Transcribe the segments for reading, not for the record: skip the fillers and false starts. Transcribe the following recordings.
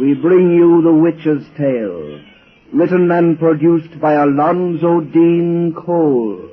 we bring you The Witch's Tale, written and produced by Alonzo Dean Cole.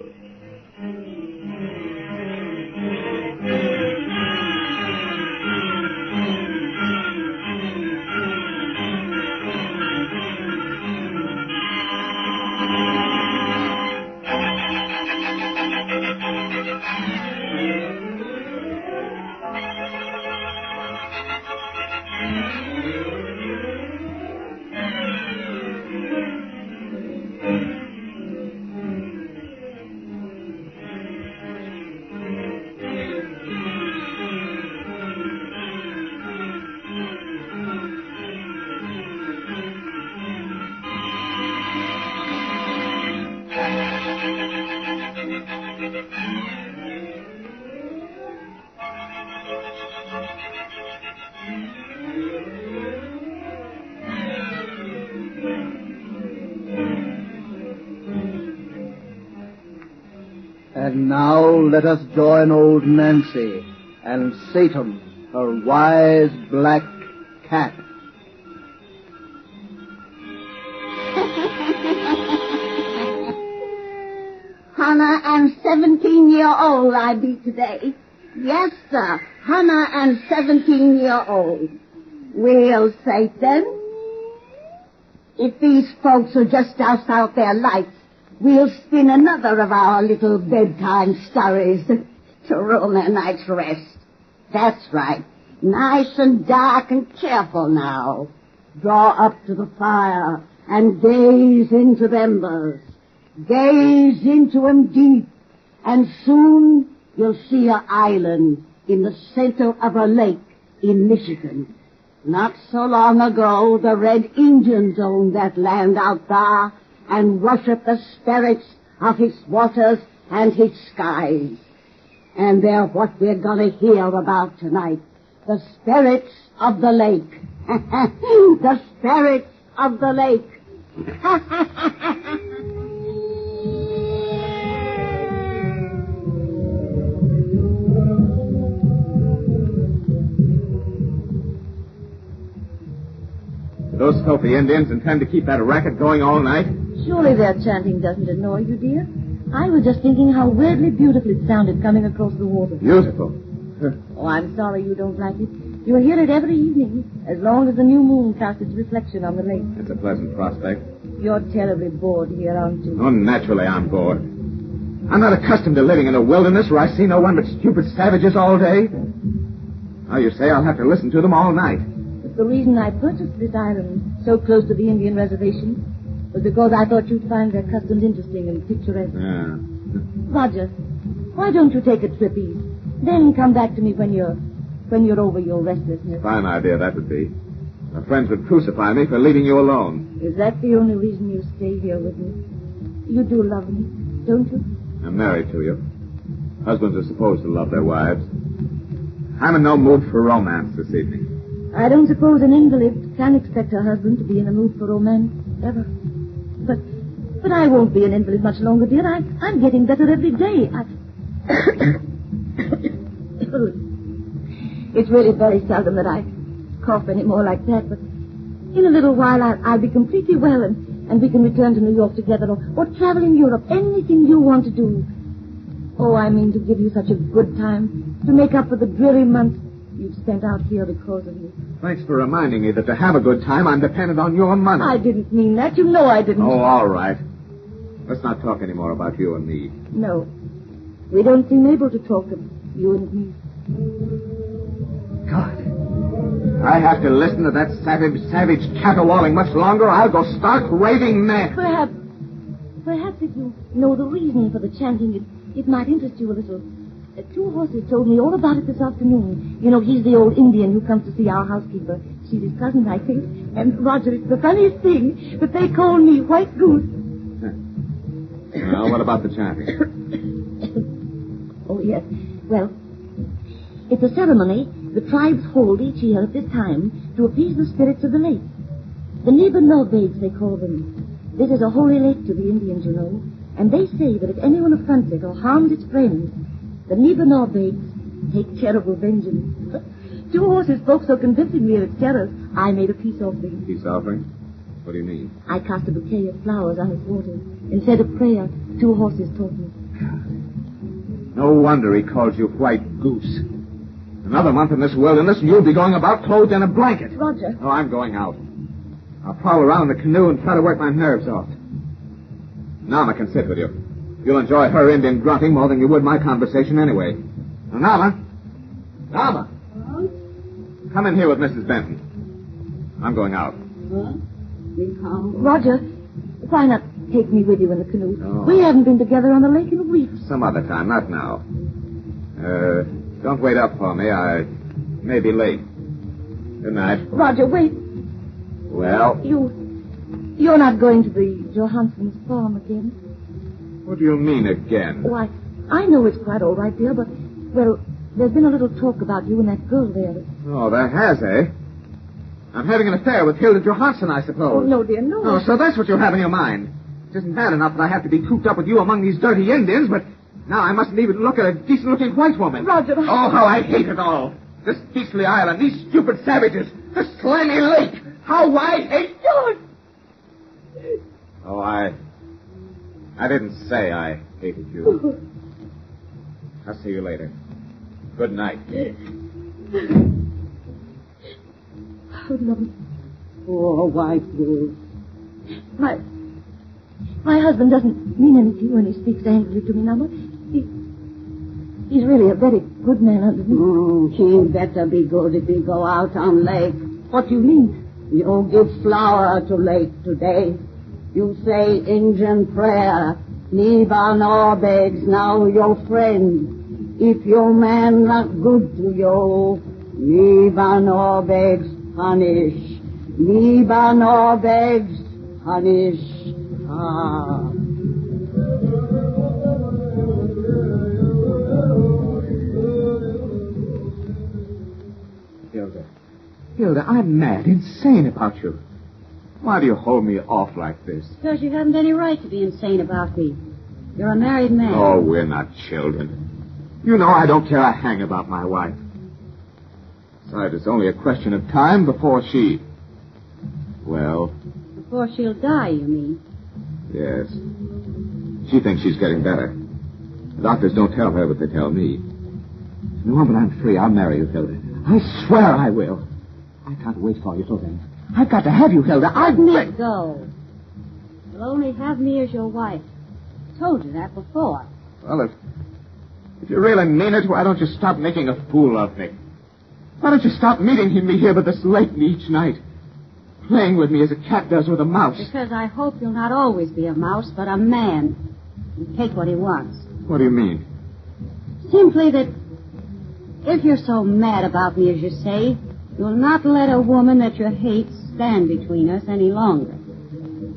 And now let us join old Nancy and Satan, her wise black cat. Hannah and 17-year-old I be today. Yes, sir, Hannah and 17-year-old. Well, Satan, if these folks will just douse out their lights, we'll spin another of our little bedtime stories to ruin their night's rest. That's right. Nice and dark and careful now. Draw up to the fire and gaze into the embers. Gaze into them deep, and soon you'll see an island in the center of a lake in Michigan. Not so long ago, the Red Indians owned that land out there and worship the spirits of his waters and his skies. And they're what we're going to hear about tonight. The spirits of the lake. The spirits of the lake. Those filthy Indians intend to keep that racket going all night? Surely their chanting doesn't annoy you, dear. I was just thinking how weirdly beautiful it sounded coming across the water. Beautiful. Oh, I'm sorry you don't like it. You'll hear it every evening, as long as the new moon casts its reflection on the lake. It's a pleasant prospect. You're terribly bored here, aren't you? Oh, naturally I'm bored. I'm not accustomed to living in a wilderness where I see no one but stupid savages all day. Now you say I'll have to listen to them all night. The reason I purchased this island so close to the Indian reservation was because I thought you'd find their customs interesting and picturesque. Yeah. Roger, why don't you take a trip east? Then come back to me when you're over your restlessness. Fine idea that would be. My friends would crucify me for leaving you alone. Is that the only reason you stay here with me? You do love me, don't you? I'm married to you. Husbands are supposed to love their wives. I'm in no mood for romance this evening. I don't suppose an invalid can expect her husband to be in a mood for romance, ever. But I won't be an invalid much longer, dear. I'm getting better every day. It's really very seldom that I cough anymore like that, but in a little while I'll be completely well and we can return to New York together or travel in Europe, anything you want to do. Oh, I mean to give you such a good time, to make up for the dreary months you've spent out here because of me. Thanks for reminding me that to have a good time, I'm dependent on your money. I didn't mean that. You know I didn't. Oh, all right. Let's not talk any more about you and me. No. We don't seem able to talk of you and me. God. I have to listen to that savage caterwauling much longer. I'll go stark raving mad. Perhaps if you know the reason for the chanting, it might interest you a little. Two horses told me all about it this afternoon. You know, he's the old Indian who comes to see our housekeeper. She's his cousin, I think. And, Roger, it's the funniest thing that they call me White Goose. Well, what about the chanting? Oh, yes. Well, it's a ceremony the tribes hold each year at this time to appease the spirits of the lake. The Nibanobegs, they call them. This is a holy lake to the Indians, you know. And they say that if anyone affronts it or harms its friends, the Nibanobegs take terrible vengeance. Two horses spoke so convincingly of its terrors, I made a peace offering. Peace offering? What do you mean? I cast a bouquet of flowers on his water and said a prayer 2 horses taught me. No wonder he calls you White Goose. Another month in this wilderness, and you'll be going about clothed in a blanket. Roger. Oh, I'm going out. I'll prowl around the canoe and try to work my nerves off. Nama can sit with you. You'll enjoy her Indian grunting more than you would my conversation anyway. Now, Nama. Nama. Huh? Come in here with Mrs. Benton. I'm going out. Huh? We come. Roger, why not take me with you in the canoe? Oh. We haven't been together on the lake in a week. Some other time, not now. Don't wait up for me. I may be late. Good night. Roger, wait. Well? You're not going to the Johansson's farm again? What do you mean again? Why, I know it's quite all right, dear, but, well, there's been a little talk about you and that girl there. Oh, there has, eh? I'm having an affair with Hilda Johansson, I suppose. Oh, no, dear, no. Oh, so that's what you have in your mind. It isn't bad enough that I have to be cooped up with you among these dirty Indians, but now I mustn't even look at a decent-looking white woman. Roger. Oh, how I hate it all. This beastly island, these stupid savages, this slimy lake. How I hate you. Oh, I didn't say I hated you. I'll see you later. Good night. Oh, no. Oh, White Goose. My husband doesn't mean anything when he speaks angrily to me, Nama. He's really a very good man underneath. He better be good if he go out on lake. What do you mean? You give flower to lake today. You say Indian prayer. Niba no begs now your friend. If your man not good to you, Niba no begs punish. Niba no begs punish. Ah. Hilda, I'm mad, insane about you. Why do you hold me off like this? Because you haven't any right to be insane about me. You're a married man. Oh, we're not children. You know I don't care a hang about my wife. Besides, it's only a question of time before she... Well... Before she'll die, you mean? Yes. She thinks she's getting better. The doctors don't tell her what they tell me. The moment I'm free, I'll marry you, Hilda. I swear I will. I can't wait for you till then. I've got to have you, Hilda. Let me go. You'll only have me as your wife. I told you that before. Well, if you really mean it, why don't you stop making a fool of me? Why don't you stop meeting me here by this lake each night? Playing with me as a cat does with a mouse. Because I hope you'll not always be a mouse, but a man. And take what he wants. What do you mean? Simply that if you're so mad about me as you say, you'll not let a woman that you hate stand between us any longer.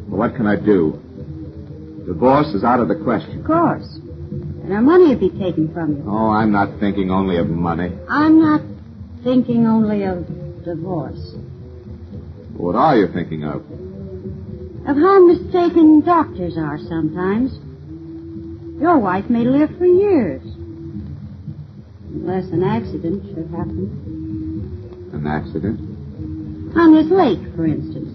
Well, what can I do? Divorce is out of the question. Of course. And our money will be taken from you. Oh, I'm not thinking only of money. I'm not thinking only of divorce. What are you thinking of? Of how mistaken doctors are sometimes. Your wife may live for years. Unless an accident should happen. An accident? On this lake, for instance.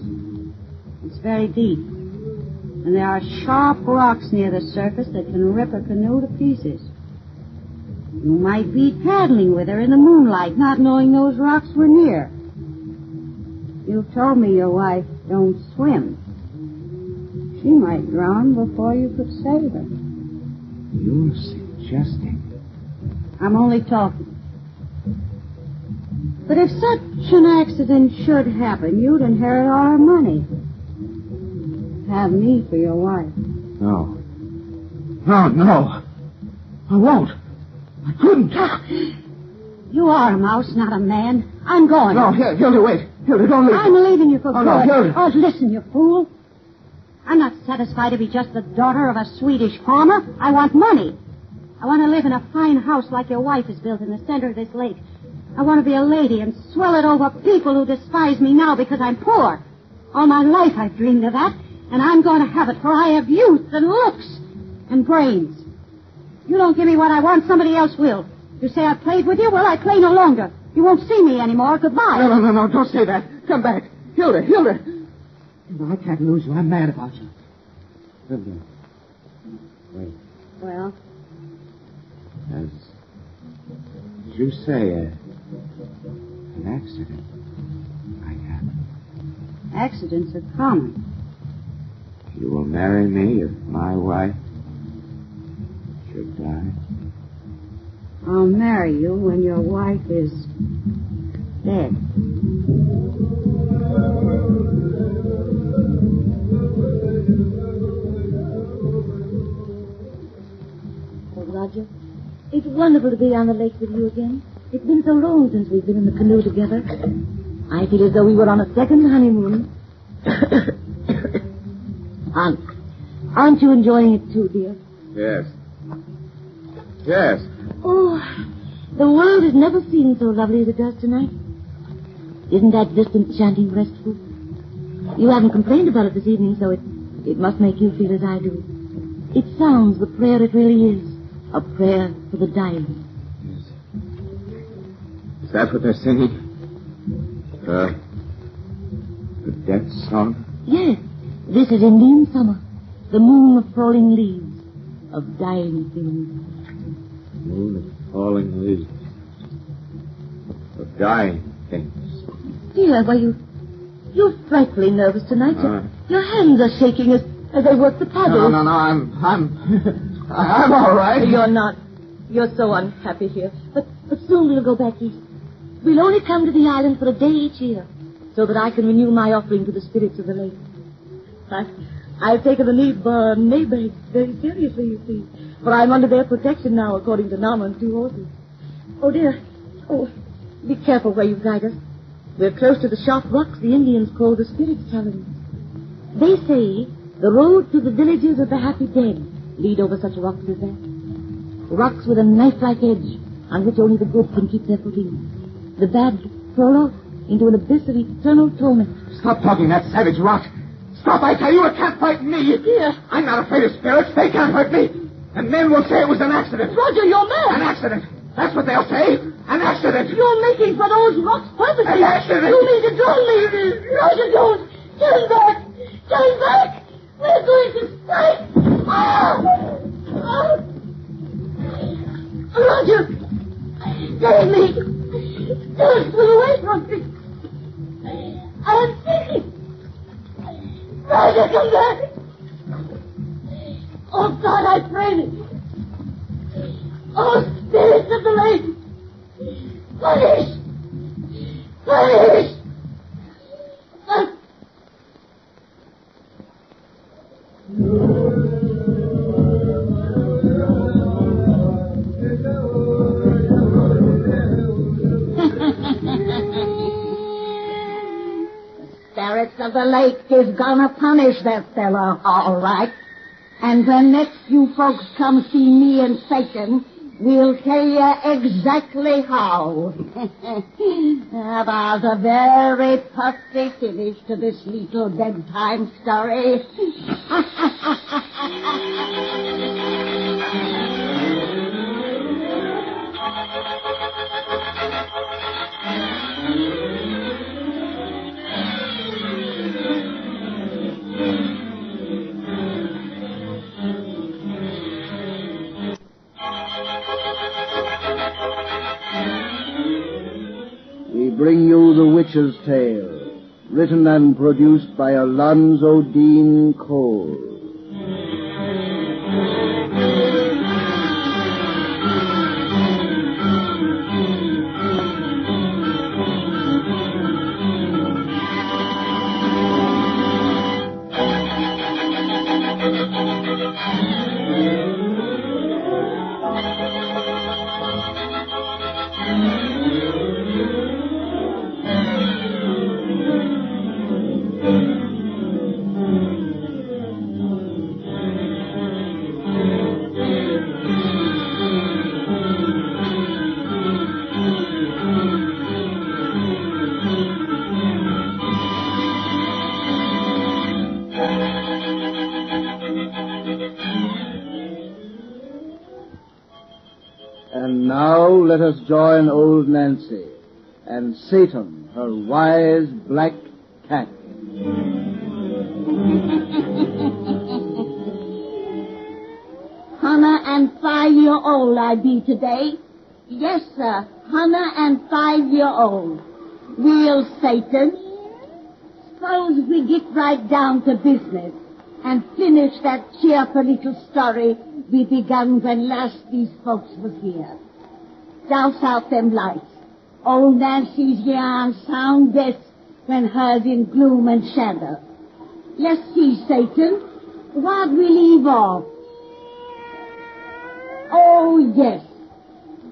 It's very deep. And there are sharp rocks near the surface that can rip a canoe to pieces. You might be paddling with her in the moonlight, not knowing those rocks were near. You told me your wife don't swim. She might drown before you could save her. You're suggesting... I'm only talking. But if such an accident should happen, you'd inherit all our money. Have me for your wife. No. No. I won't. I couldn't. You are a mouse, not a man. I'm going. No, Hilda, wait. Hilda, don't leave. I'm leaving you for good. No, Hilda. Oh, listen, you fool. I'm not satisfied to be just the daughter of a Swedish farmer. I want money. I want to live in a fine house like your wife has built in the center of this lake. I want to be a lady and swell it over people who despise me now because I'm poor. All my life I've dreamed of that, and I'm going to have it, for I have youth and looks and brains. You don't give me what I want, somebody else will. You say I played with you? Well, I play no longer. You won't see me anymore. Goodbye. No, don't say that. Come back. Hilda. Hilda, I can't lose you. I'm mad about you. Hilda. Wait. Well? As you say, an accident might happen. Accidents are common. You will marry me if my wife should die. I'll marry you when your wife is dead. Oh, Roger, it's wonderful to be on the lake with you again. It's been so long since we've been in the canoe together. I feel as though we were on a second honeymoon. Aren't you enjoying it too, dear? Yes. Yes. Oh, the world has never seemed so lovely as it does tonight. Isn't that distant chanting restful? You haven't complained about it this evening, so it must make you feel as I do. It sounds the prayer it really is. A prayer for the dying. Yes. Is that what they're singing? The death song? Yes. This is Indian summer. The moon of falling leaves. Of dying things. Moon of falling leaves. Of dying things. Dear, why you're frightfully nervous tonight. Your hands are shaking as they work the paddle. No, I'm all right. You're not. You're so unhappy here. But soon we'll go back east. We'll only come to the island for a day each year, so that I can renew my offering to the spirits of the lake. I've taken the need for Maybank very seriously, you see. For I'm under their protection now, according to Norma and 2 horses. Oh, dear. Oh, be careful where you guide us. We're close to the sharp rocks the Indians call the Spirit's Challenge. They say the road to the villages of the happy dead lead over such rocks as that. Rocks with a knife-like edge on which only the good can keep their footing. The bad fall off into an abyss of eternal torment. Stop talking that savage rot. Stop, I tell you, it can't frighten me. Dear. I'm not afraid of spirits. They can't hurt me. And men will say it was an accident. Roger, you're mad. An accident. That's what they'll say. An accident. You're making for those rocks purposely. An accident. You mean to drown me. Roger, don't. Turn back. Turn back. We're going to strike. Roger. Save me. Don't pull away from me. I'm sinking. Roger, come back. Oh, God, I pray thee. Oh, spirits of the lake. Punish. Punish. Spirits of the lake is gonna punish that fellow, all right. And when next you folks come see me and Satan, we'll tell you exactly how. There's a very puffy finish to this little bedtime story. We bring you The Witch's Tale, written and produced by Alonzo Dean Cole. And now let us join old Nancy and Satan, her wise black cat. Hannah and 5-year-old I be today. Yes, sir, Hannah and 5-year-old. Real Satan. Suppose we get right down to business and finish that cheerful little story we begun when last these folks was here. Douse out them lights. Old Nancy's yarn sound best when heard in gloom and shadow. Let's see, Satan, why'd we leave off? Oh, yes.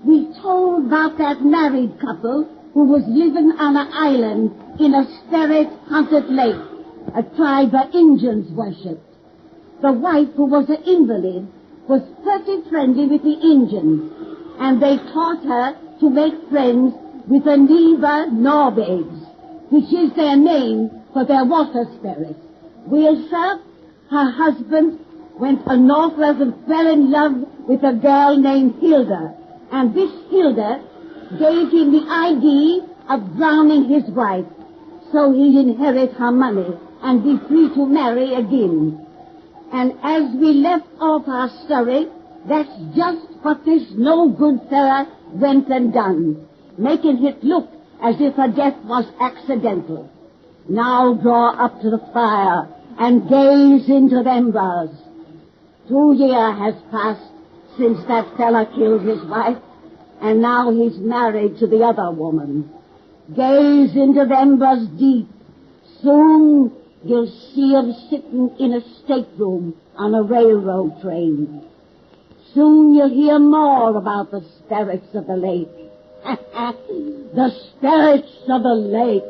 We told about that married couple who was living on an island in a spirit-haunted lake a tribe of Indians worshipped. The wife, who was an invalid, was pretty friendly with the Indians, and they taught her to make friends with the Neva Norbegs, which is their name for their water spirits. Well, sir, her husband went to Northwest and fell in love with a girl named Hilda, and this Hilda gave him the idea of drowning his wife so he'd inherit her money and be free to marry again. And as we left off our story, that's just what this no-good fella went and done, making it look as if her death was accidental. Now draw up to the fire and gaze into the embers. 2 years has passed since that fella killed his wife, and now he's married to the other woman. Gaze into the embers deep. Soon you'll see him sitting in a stateroom on a railroad train. Soon you'll hear more about the spirits of the lake. The spirits of the lake.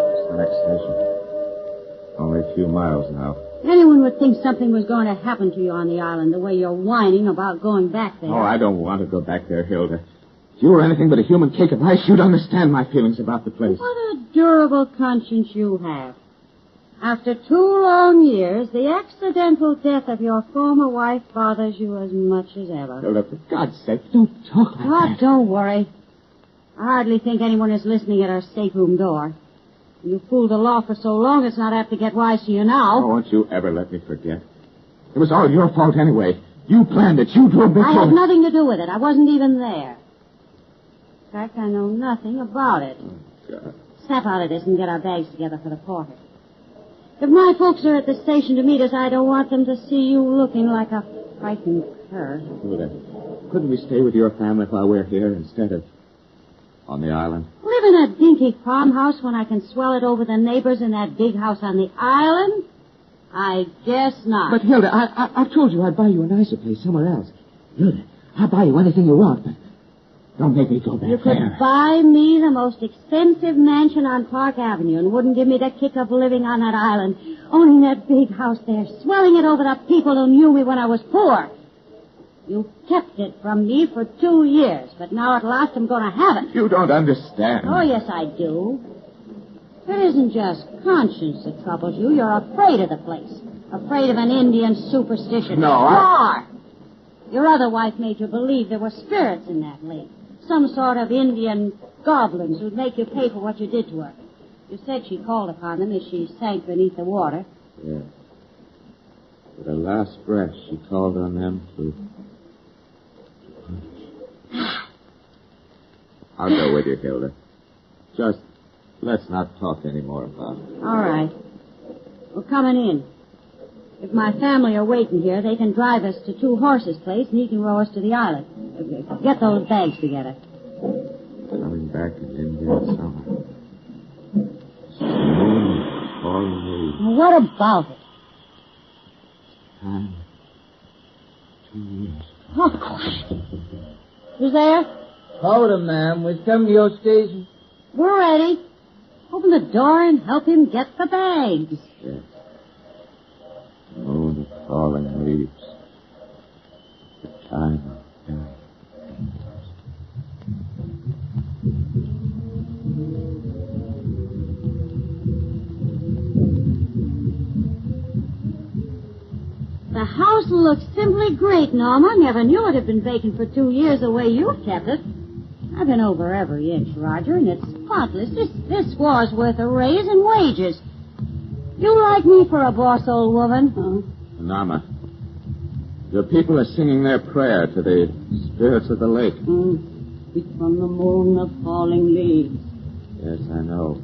It's the next station. Only a few miles now. Anyone would think something was going to happen to you on the island, the way you're whining about going back there. Oh, I don't want to go back there, Hilda. If you were anything but a human cake of ice, you'd understand my feelings about the place. What a durable conscience you have. After 2 long years, the accidental death of your former wife bothers you as much as ever. Hilda, for God's sake, don't talk like Oh, that. don't worry. I hardly think anyone is listening at our stateroom door. You fooled the law for so long, it's not apt to get wise to you now. Oh, won't you ever let me forget? It was all your fault anyway. You planned it. You drove me I to had it. nothing to do with it. I wasn't even there. In fact, I know nothing about it. God. Snap out of this and get our bags together for the porter. If my folks are at the station to meet us, I don't want them to see you looking like a frightened cur. Hilda, couldn't we stay with your family while we're here instead of on the island? Live in a dinky farmhouse when I can swell it over the neighbors in that big house on the island? I guess not. But, Hilda, I've told you I'd buy you a nicer place somewhere else. Hilda, I'll buy you anything you want, but don't make me go back You could there. buy me the most expensive mansion on Park Avenue and wouldn't give me the kick of living on that island, owning that big house there, swelling it over the people who knew me when I was poor. You kept it from me for 2 years, but now at last I'm going to have it. You don't understand. Oh, yes, I do. It isn't just conscience that troubles you. You're afraid of the place. Afraid of an Indian superstition. No, You are. Your other wife made you believe there were spirits in that lake. Some sort of Indian goblins who'd make you pay for what you did to her. You said she called upon them as she sank beneath the water. Yes. With her last breath, she called on them to... I'll go with you, Hilda. Just let's not talk any more about it. All right. We're coming in. If my family are waiting here, they can drive us to Two Horses' place, and he can row us to the island. Get those bags together. Coming back in Indian summer. Smooth, falling leaves. Well, what about it? Time. 2 years. Oh, quiet. Who's there? Hold him, ma'am. We've come to your station. We're ready. Open the door and help him get the bags. Yes. Moon of falling leaves. The time of death. house looks simply great, Norma. Never knew it had been vacant for 2 years the way you've kept it. I've been over every inch, Roger, and it's spotless. This squaw's worth a raise in wages. You like me for a boss, old woman? Huh? Norma, your people are singing their prayer to the spirits of the lake. Speak from the moon, the falling leaves. Yes, I know.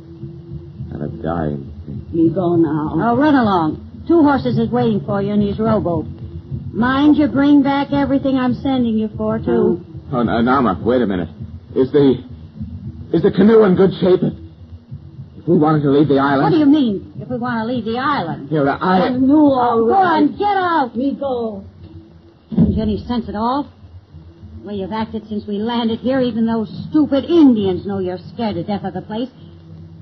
And a dying thing. Me go now. Oh, run along. 2 horses is waiting for you in his rowboat. Mind you bring back everything I'm sending you for, too. Oh, Norma, wait a minute. Is the canoe in good shape? If we wanted to leave the island... What do you mean, if we want to leave the island? Hilda, Go on, get out. Me go. Haven't you any sense at all? The way you've acted since we landed here, even those stupid Indians know you're scared to death of the place.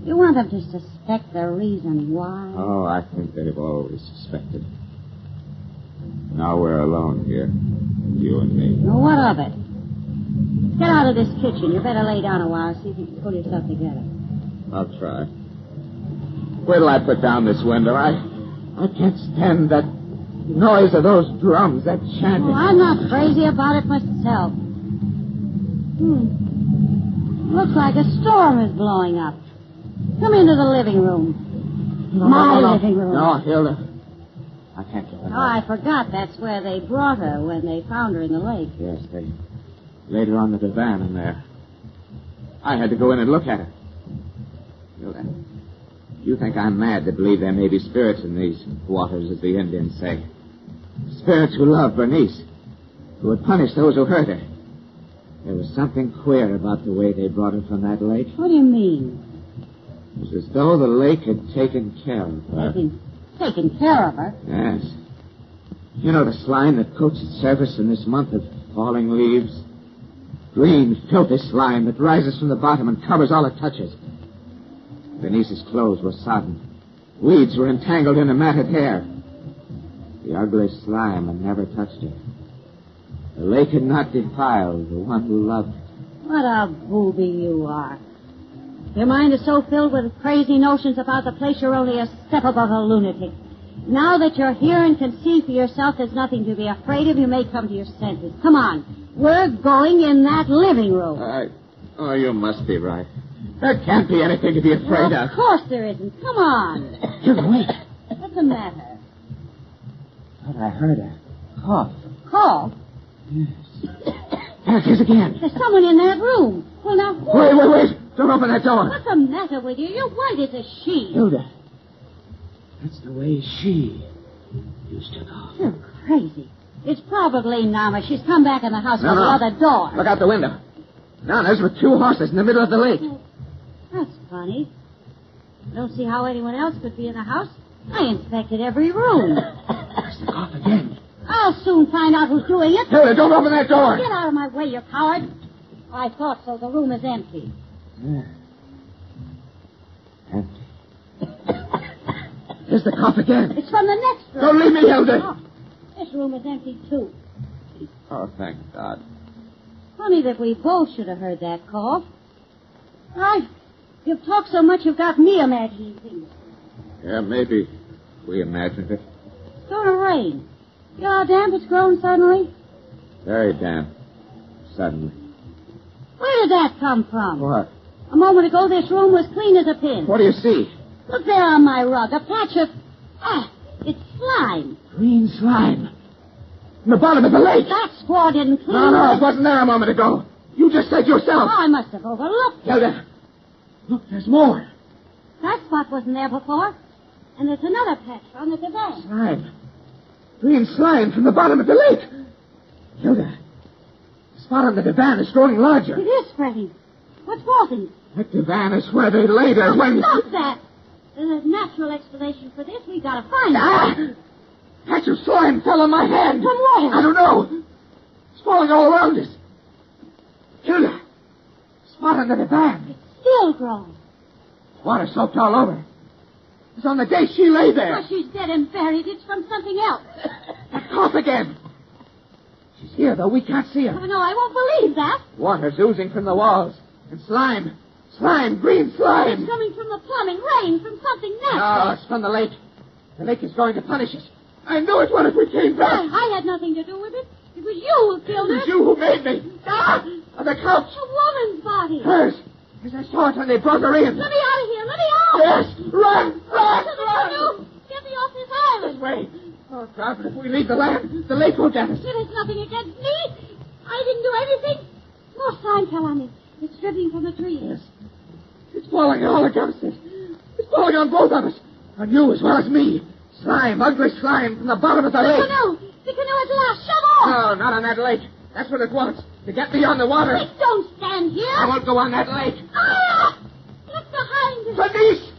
You want them to suspect the reason why? Oh, I think they've always suspected. Now we're alone here. You and me. Well, what of it? Get out of this kitchen. You better lay down a while, see if you can pull yourself together. I'll try. Wait till I put down this window. I can't stand that noise of those drums, that chanting. Oh, I'm not crazy about it myself. Looks like a storm is blowing up. Come into the living room. My living room. No, Hilda. I can't get her. Oh, I forgot that's where they brought her when they found her in the lake. Yes, they laid her on the divan in there. I had to go in and look at her. Hilda, you think I'm mad to believe there may be spirits in these waters, as the Indians say. Spirits who love Bernice, who would punish those who hurt her. There was something queer about the way they brought her from that lake. What do you mean? It was as though the lake had taken care of her. Taken care of her? Yes. You know the slime that coats its surface in this month of falling leaves? Green, filthy slime that rises from the bottom and covers all it touches. Bernice's clothes were sodden. Weeds were entangled in her matted hair. The ugly slime had never touched her. The lake had not defiled the one who loved her. What a booby you are. Your mind is so filled with crazy notions about the place you're only a step above a lunatic. Now that you're here and can see for yourself there's nothing to be afraid of, you may come to your senses. Come on. We're going in that living room. Oh, you must be right. There can't be anything to be afraid of. Of course there isn't. Come on. Hilda, wait. What's the matter? Thought I heard a cough. Cough? Yes. There it is again. There's someone in that room. Well, now, who? Wait. Don't open that door. What's the matter with you? You're white as a sheet. Hilda, that's the way she used to cough. You're crazy. It's probably Norma. She's come back in the house from the other door. Look out the window. Nana's with 2 horses in the middle of the lake. That's funny. I don't see how anyone else could be in the house. I inspected every room. There's the cough again. I'll soon find out who's doing it. Hilda, don't open that door. Get out of my way, you coward. I thought so. The room is empty. Yeah. Empty. There's the cough again. It's from the next room. Don't leave me, Hilda. Oh, this room is empty, too. Oh, thank God. Funny that we both should have heard that cough. You've talked so much you've got me imagining things. Yeah, maybe we imagined it. It's going to rain. You know how damp it's grown suddenly? Very damp. Suddenly. Where did that come from? What? A moment ago, this room was clean as a pin. What do you see? Look there on my rug. A patch of... it's slime. Green slime. In the bottom of the lake. That squaw didn't clean No, it. it wasn't there a moment ago. You just said yourself. Oh, I must have overlooked it. Hilda, look, there's more. That spot wasn't there before. And there's another patch on the divan. Slime. Green slime from the bottom of the lake. Hilda, the spot on the divan is growing larger. It is spreading. What's causing it? That divan is where they laid her when... Stop that! There's a natural explanation for this. We've got to find it. Patch of slime fell on my hand. From where? I don't know. It's falling all around us. Hilda, spot on the divan. It's still growing. Water soaked all over. It's on the day she lay there. Well, she's dead and buried. It's from something else. That cough again. She's here, though. We can't see her. Oh, no, I won't believe that. Water's oozing from the walls. And slime. Slime, green slime. It's coming from the plumbing, rain, from something natural. No, it's from the lake. The lake is going to punish us. I knew it would if we came back. I had nothing to do with it. It was you who killed her. It was you who made me. Ah! On the couch. A woman's body. Hers. Yes, I saw it when they brought her in. Let me out of here. Let me out. Yes. Run. Run. To the Run. canoe. Get me off this island. This way. Oh, God, but if we leave the land, the lake will get us. It has nothing against me. I didn't do anything. More slime fell on me. It's dripping from the trees. Yes. It's falling all against us. It's falling on both of us. On you as well as me. Slime, ugly slime from the bottom of the lake. The canoe is lost. Shove off. No, not on that lake. That's what it wants. To get me on the water. Please don't stand here. I won't go on that lake. Ah! Look behind us. Bernice!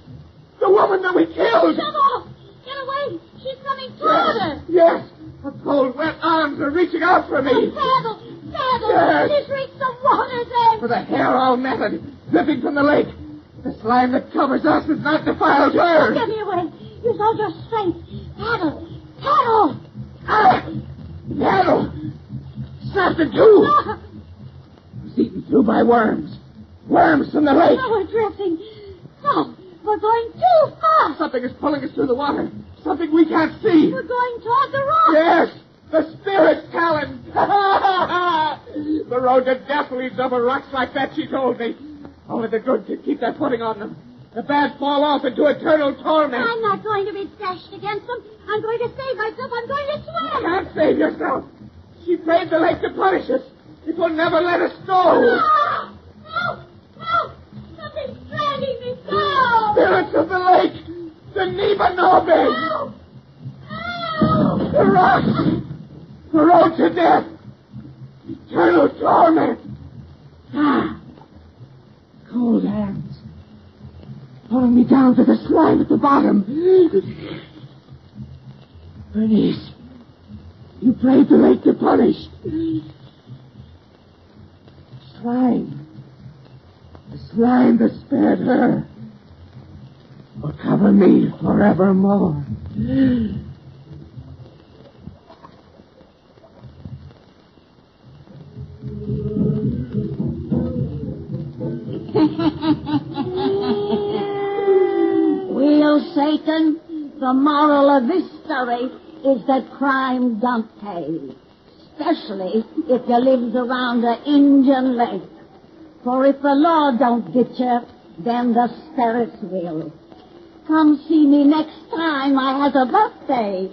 The woman that we killed! Shove off. Get away. She's coming toward us. Yes! Her cold, wet arms are reaching out for me. Paddle. Yes. She's reached the water's edge. With her hair all matted, dripping from the lake. The slime that covers us has not defiled her. Get me away. Use all your strength. Paddle. Ah! Paddle! Snapped in two! Was eaten through by worms. Worms from the lake. No, we're drifting. No, we're going too fast. Something is pulling us through the water. Something we can't see. We're going toward the rock. Yes! The spirit talent! The road to death leads over rocks like that, she told me. Only the good can keep their footing on them. The bad fall off into eternal torment. I'm not going to be dashed against them. I'm going to save myself. I'm going to You swim. can't save yourself. She prayed the lake to punish us. It will never let us go. Ah! No! Something's dragging me down. Spirits of the lake! The Nibanobe! No! The rocks! The road to death! Eternal torment! Ah! Cold hands. Pulling me down to the slime at the bottom. Bernice, you prayed the lake to punish. Slime. The slime that spared her will cover me forevermore. Well, Satan, the moral of this story is that crime don't pay, especially if you lives around the Indian Lake. For if the law don't get you, then the spirits will. Come see me next time I has a birthday,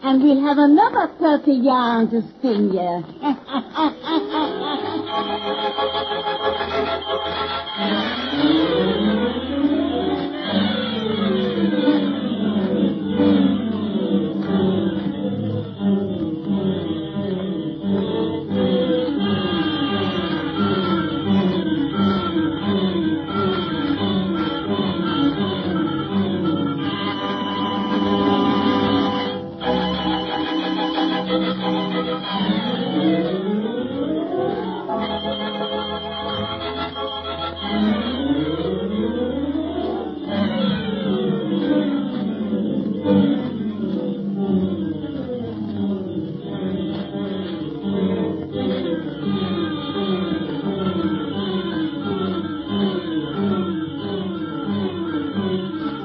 and we'll have another 30 yarn to spin you. Thank you.